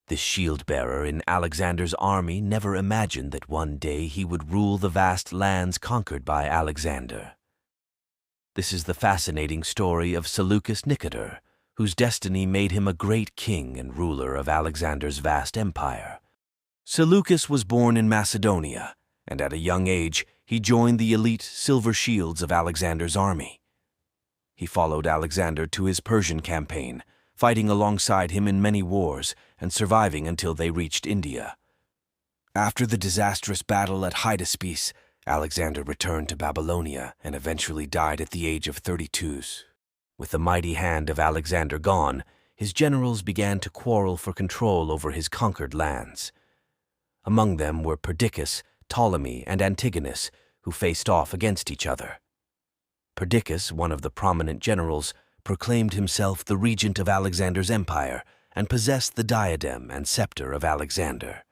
This shield-bearer in Alexander's army never imagined that one day he would rule the vast lands conquered by Alexander. This is the fascinating story of Seleucus Nicator, whose destiny made him a great king and ruler of Alexander's vast empire. Seleucus was born in Macedonia, and at a young age he joined the elite silver shields of Alexander's army. He followed Alexander to his Persian campaign, fighting alongside him in many wars and surviving until they reached India. After the disastrous battle at Hydaspes, Alexander returned to Babylonia and eventually died at the age of 32. With the mighty hand of Alexander gone, his generals began to quarrel for control over his conquered lands. Among them were Perdiccas, Ptolemy, and Antigonus, who faced off against each other. Perdiccas, one of the prominent generals, proclaimed himself the regent of Alexander's empire and possessed the diadem and scepter of Alexander.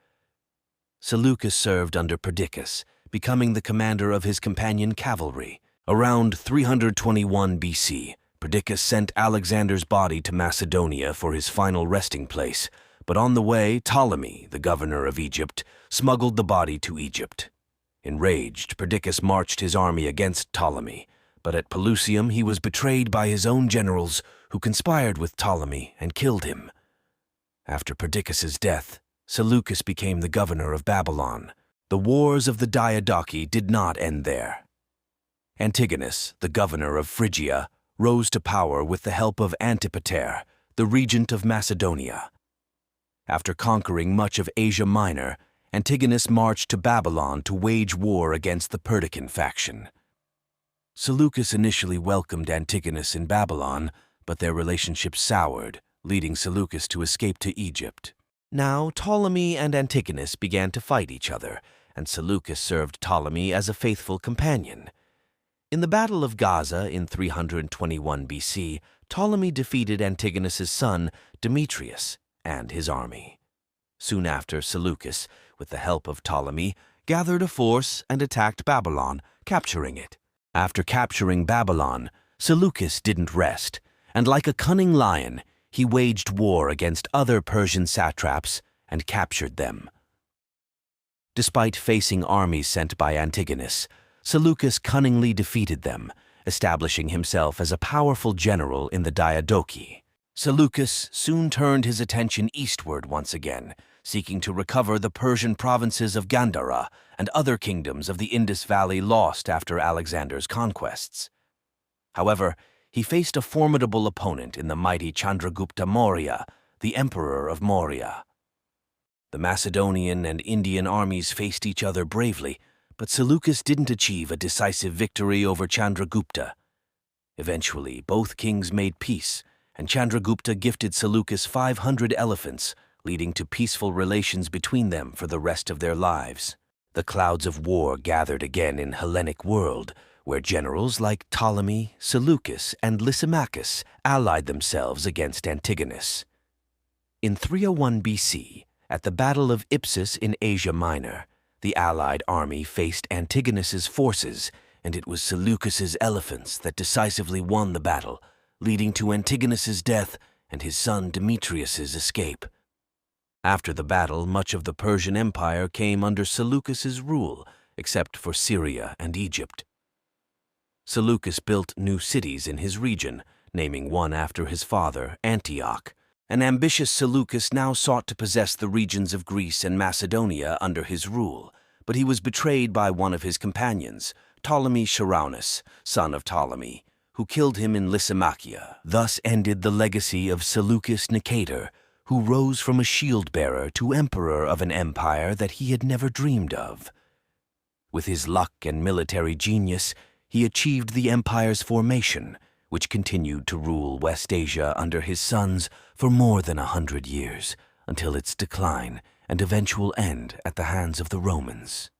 Seleucus served under Perdiccas, becoming the commander of his companion cavalry. Around 321 BC, Perdiccas sent Alexander's body to Macedonia for his final resting place, but on the way, Ptolemy, the governor of Egypt, smuggled the body to Egypt. Enraged, Perdiccas marched his army against Ptolemy, but at Pelusium he was betrayed by his own generals, who conspired with Ptolemy and killed him. After Perdiccas's death, Seleucus became the governor of Babylon. The wars of the Diadochi did not end there. Antigonus, the governor of Phrygia, rose to power with the help of Antipater, the regent of Macedonia. After conquering much of Asia Minor, Antigonus marched to Babylon to wage war against the Perdiccas faction. Seleucus initially welcomed Antigonus in Babylon, but their relationship soured, leading Seleucus to escape to Egypt. Now Ptolemy and Antigonus began to fight each other, and Seleucus served Ptolemy as a faithful companion. In the Battle of Gaza in 321 BC, Ptolemy defeated Antigonus's son, Demetrius, and his army. Soon after, Seleucus, with the help of Ptolemy, gathered a force and attacked Babylon, capturing it. After capturing Babylon, Seleucus didn't rest, and like a cunning lion, he waged war against other Persian satraps and captured them. Despite facing armies sent by Antigonus, Seleucus cunningly defeated them, establishing himself as a powerful general in the Diadochi. Seleucus soon turned his attention eastward once again, seeking to recover the Persian provinces of Gandhara and other kingdoms of the Indus Valley lost after Alexander's conquests. However, he faced a formidable opponent in the mighty Chandragupta Maurya, the emperor of Maurya. The Macedonian and Indian armies faced each other bravely, but Seleucus didn't achieve a decisive victory over Chandragupta. Eventually, both kings made peace, and Chandragupta gifted Seleucus 500 elephants, leading to peaceful relations between them for the rest of their lives. The clouds of war gathered again in Hellenic world, where generals like Ptolemy, Seleucus, and Lysimachus allied themselves against Antigonus. In 301 BC, at the Battle of Ipsus in Asia Minor, the allied army faced Antigonus's forces, and it was Seleucus's elephants that decisively won the battle, leading to Antigonus's death and his son Demetrius's escape. After the battle, much of the Persian Empire came under Seleucus's rule, except for Syria and Egypt. Seleucus built new cities in his region, naming one after his father, Antioch. An ambitious Seleucus now sought to possess the regions of Greece and Macedonia under his rule, but he was betrayed by one of his companions, Ptolemy Charaunus, son of Ptolemy, who killed him in Lysimachia. Thus ended the legacy of Seleucus Nicator, who rose from a shield-bearer to emperor of an empire that he had never dreamed of. With his luck and military genius, he achieved the empire's formation, which continued to rule West Asia under his sons for more than 100 years, until its decline and eventual end at the hands of the Romans.